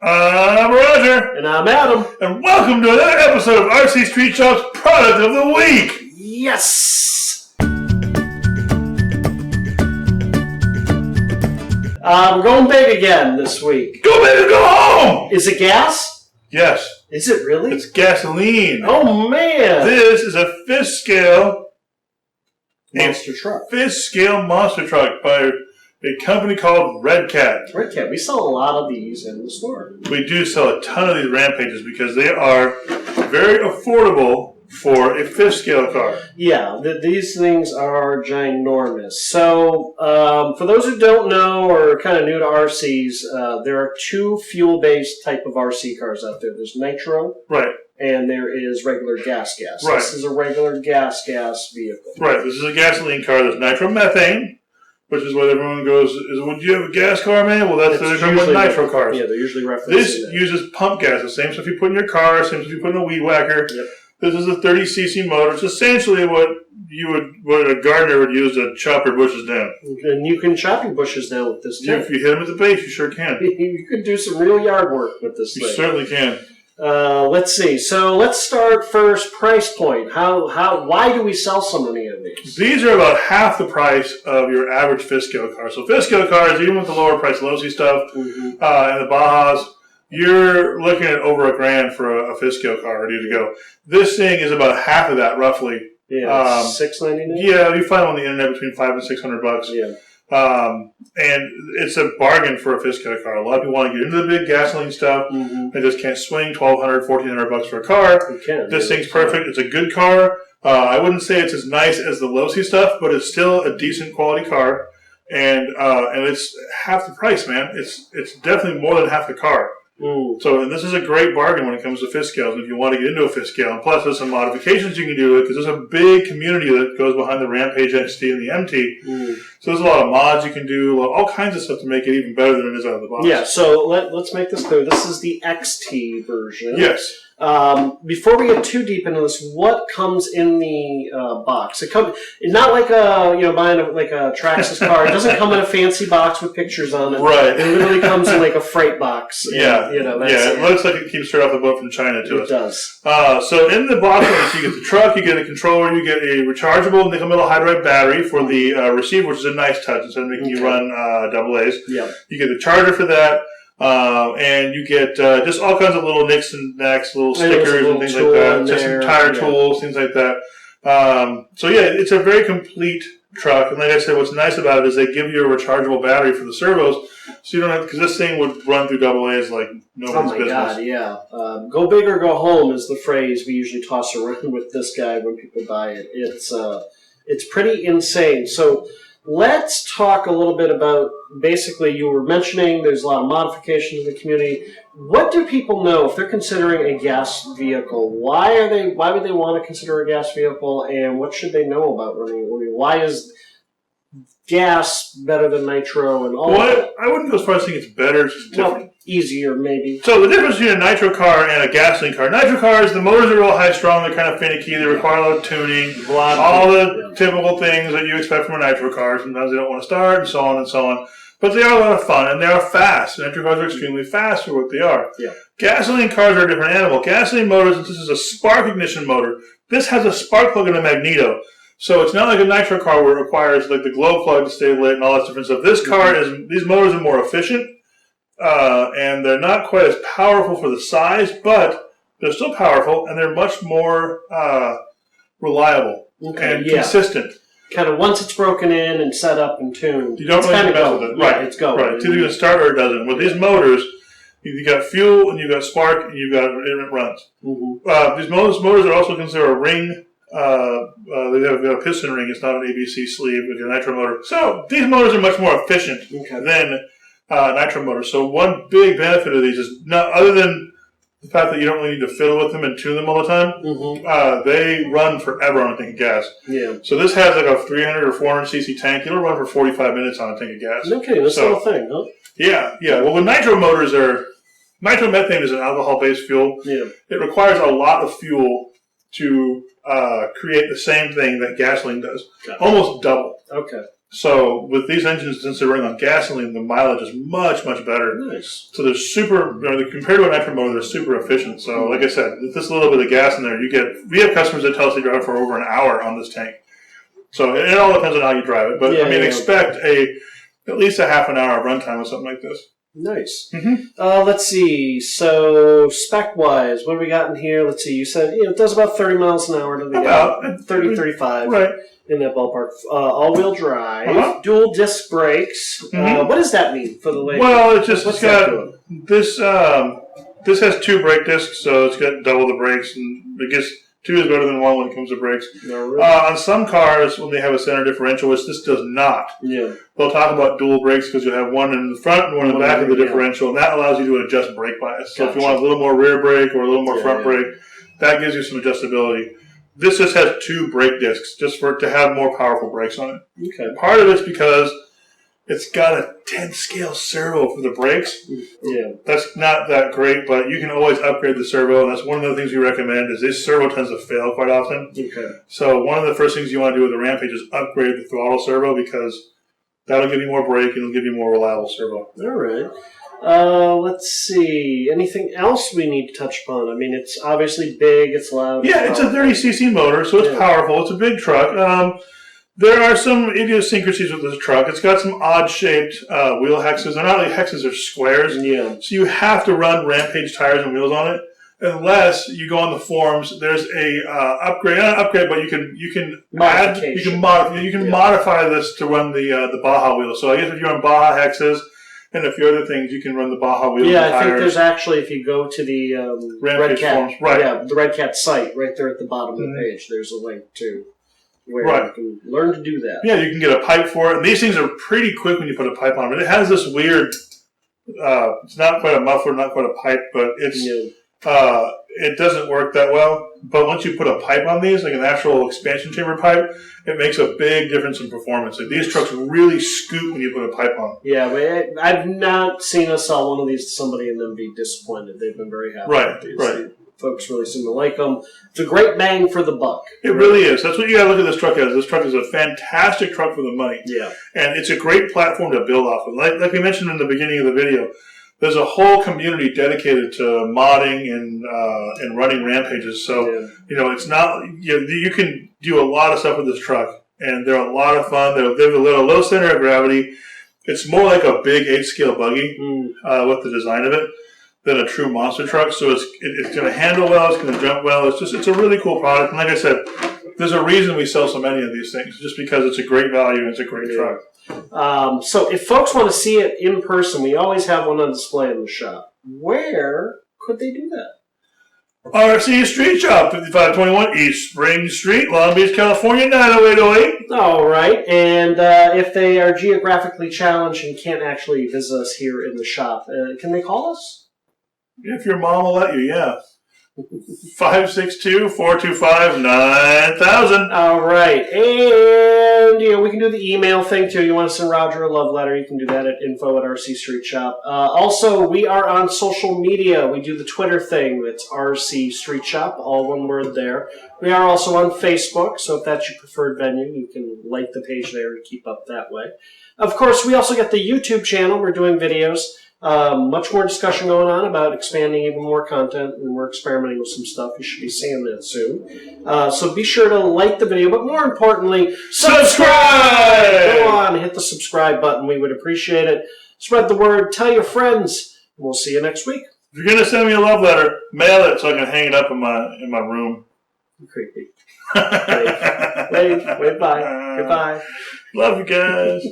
I'm Roger. And I'm Adam. And welcome to another episode of RC Street Shop's Product of the Week. Yes! We're going big again this week. Go big or go home! Is it gas? Yes. Is it really? It's gasoline. Oh, man! This is a fifth scale monster truck. Fifth scale monster truck by a company called Redcat. Redcat. We sell a lot of these in the store. We do sell a ton of these Rampages because they are very affordable for a fifth scale car. Yeah, these things are ginormous. So, for those who don't know or are kind of new to RCs, there are two fuel-based type of RC cars out there. There's nitro. Right. And there is regular gas. Right. This is a regular gas vehicle. Right. This is a gasoline car. There's nitromethane, which is what everyone goes, would you have a gas car, man? Well, that's the difference with nitro cars. Yeah, they're usually referencing This that. uses pump gas. The same stuff you put in your car, same stuff you put in a weed whacker. Yep. This is a 30cc motor. It's essentially what a gardener would use to chop your bushes down. And you can chop your bushes down with this, too. If you hit them with the base, you sure can. You could do some real yard work with this thing. You certainly can. Let's see. So let's start first. Price point. Why do we sell so many of these? These are about half the price of your average fifth scale car. So fifth scale cars, even with the lower price Losi stuff and the Bajas, you're looking at over $1,000 for a fifth scale car ready to go. This thing is about half of that, roughly. Yeah, $699. Yeah, you find them on the internet between $500 and $600. Yeah. And it's a bargain for a fifth scale car. A lot of people want to get into the big gasoline stuff. They just can't swing $1,200, $1,400 for a car. You can. This thing's perfect. It's a good car. I wouldn't say it's as nice as the Losi stuff, but it's still a decent quality car. And it's half the price, man. It's definitely more than half the car. So, and this is a great bargain when it comes to fifth scales. And if you want to get into a fifth scale, and plus there's some modifications you can do to it because there's a big community that goes behind the Rampage XT and the MT. So there's a lot of mods you can do, all kinds of stuff to make it even better than it is out of the box. Yeah. So let's make this clear. This is the XT version. Yes. Before we get too deep into this, what comes in the box? It's not like buying a Traxxas car. It doesn't come in a fancy box with pictures on it. Right. It literally comes in like a freight box. Yeah. It looks like it keeps straight off the boat from China to us. It does. So in the box, you get the truck, you get a controller, you get a rechargeable nickel-metal hydride battery for the receiver, which is a nice touch instead of making you run AA's. Yeah. You get the charger for that. And you get just all kinds of little nicks and knacks, little stickers and things like that. Just some tire tools, things like that. So yeah, it's a very complete truck. And like I said, what's nice about it is they give you a rechargeable battery for the servos, so you don't have, because this thing would run through AA's like nobody's business. Oh my God, yeah. Go big or go home is the phrase we usually toss around with this guy when people buy it. It's pretty insane. So let's talk a little bit about, basically, you were mentioning there's a lot of modifications in the community. What do people know if they're considering a gas vehicle? Why would they want to consider a gas vehicle, and what should they know about running? Why is gas better than nitro and all that? I wouldn't go as far as saying it's better. It's different. Well, easier, maybe. So the difference between a nitro car and a gasoline car. Nitro cars, the motors are real high strung, they're kind of finicky, they require a lot of tuning, all the typical things that you expect from a nitro car. Sometimes they don't want to start, and so on and so on. But they are a lot of fun, and they are fast. Nitro cars are extremely fast for what they are. Yeah. Gasoline cars are a different animal. Gasoline motors, this is a spark ignition motor. This has a spark plug and a magneto. So it's not like a nitro car where it requires like the glow plug to stay lit and all that different stuff. This car these motors are more efficient, and they're not quite as powerful for the size, but they're still powerful, and they're much more reliable and consistent. Kind of once it's broken in and set up and tuned, you don't really mess with it. Right, it's going. Right, it's either going to start or it doesn't. With these motors, you've got fuel and you've got spark and it runs. These motors are also considered a ring. They have a piston ring. It's not an ABC sleeve like a nitro motor. So these motors are much more efficient than nitro motors. So one big benefit of these is other than the fact that you don't really need to fiddle with them and tune them all the time. They run forever on a tank of gas. Yeah. So this has like a 300 or 400cc tank. It'll run for 45 minutes on a tank of gas. Okay, that's the whole thing, huh? Yeah. Well, the nitro motors nitromethane is an alcohol-based fuel. Yeah. It requires a lot of fuel to create the same thing that gasoline does. Almost double. Okay. So with these engines, since they're running on gasoline, the mileage is much, much better. Nice. So they're super, compared to a nitro motor, they're super efficient. So like I said, with this little bit of gas in there, we have customers that tell us they drive for over an hour on this tank. So it all depends on how you drive it. But expect at least a half an hour of runtime with something like this. Nice. Let's see. So spec-wise, what have we got in here? Let's see. You said it does about 30 miles an hour to the about 30, 35. Right. In that ballpark. All-wheel drive, dual disc brakes. What does that mean for the lady? Well, it's got this. This has 2 brake discs, so it's got double the brakes, and I guess 2 is better than 1 when it comes to brakes. No, really? On some cars, when they have a center differential, which this does not, they'll talk about dual brakes because you'll have one in the front and one in the back of the differential, and that allows you to adjust brake bias. So if you want a little more rear brake or a little more front brake, that gives you some adjustability. This just has 2 brake discs, just for it to have more powerful brakes on it. Okay. Part of it's because it's got a 10-scale servo for the brakes. Yeah. That's not that great, but you can always upgrade the servo, and that's one of the things we recommend is this servo tends to fail quite often. Okay. So one of the first things you want to do with the Rampage is upgrade the throttle servo because that'll give you more brake and it'll give you more reliable servo. All right. Let's see. Anything else we need to touch upon? I mean, it's obviously big. It's loud. Yeah, it's a 30cc motor, so it's powerful. It's a big truck. There are some idiosyncrasies with this truck. It's got some odd-shaped wheel hexes. They're not really hexes; they're squares. Yeah. So you have to run Rampage tires and wheels on it, unless you go on the forums. There's a upgrade, not an upgrade, but you can modify this to run the Baja wheel. So I guess if you're on Baja hexes and a few other things, you can run the Baja wheels. Yeah, and I think tires. there's actually, if you go to the Redcat, the Redcat site right there at the bottom of the page, there's a link to where you can learn to do that. Yeah, you can get a pipe for it. And these things are pretty quick when you put a pipe on it. It has this weird, it's not quite a muffler, not quite a pipe, but it doesn't work that well. But once you put a pipe on these, like an actual expansion chamber pipe, it makes a big difference in performance. Like these trucks really scoot when you put a pipe on. Yeah, but I've not seen us sell one of these to somebody and them be disappointed. They've been very happy with these. Right. Folks really seem to like them. It's a great bang for the buck. It really is. That's what you got to look at this truck as. This truck is a fantastic truck for the money. Yeah. And it's a great platform to build off of. Like we mentioned in the beginning of the video, there's a whole community dedicated to modding and running Rampages. So, it's not, you can do a lot of stuff with this truck, and they're a lot of fun. They have a low center of gravity. It's more like a big 8-scale buggy with the design of it than a true monster truck. So it's going to handle well, it's going to jump well. It's a really cool product. And like I said, there's a reason we sell so many of these things, just because it's a great value and it's a great truck. So if folks want to see it in person, we always have one on display in the shop. Where could they do that? RC Street Shop, 5521 East Spring Street, Long Beach, California, 90808. All right. And if they are geographically challenged and can't actually visit us here in the shop, can they call us? If your mom will let you, yeah. 562-425-9000. All right. And, we can do the email thing, too. You want to send Roger a love letter, you can do that at info@RC Street Shop. Also, we are on social media. We do the Twitter thing. That's RC Street Shop, all one word there. We are also on Facebook, so if that's your preferred venue, you can like the page there and keep up that way. Of course, we also get the YouTube channel. We're doing videos. Much more discussion going on about expanding even more content, and we're experimenting with some stuff. You should be seeing that soon. So be sure to like the video, but more importantly, subscribe! Go on, hit the subscribe button. We would appreciate it. Spread the word. Tell your friends. We'll see you next week. If you're going to send me a love letter, mail it so I can hang it up in my room. You're creepy. Wave bye. Goodbye. Love you guys.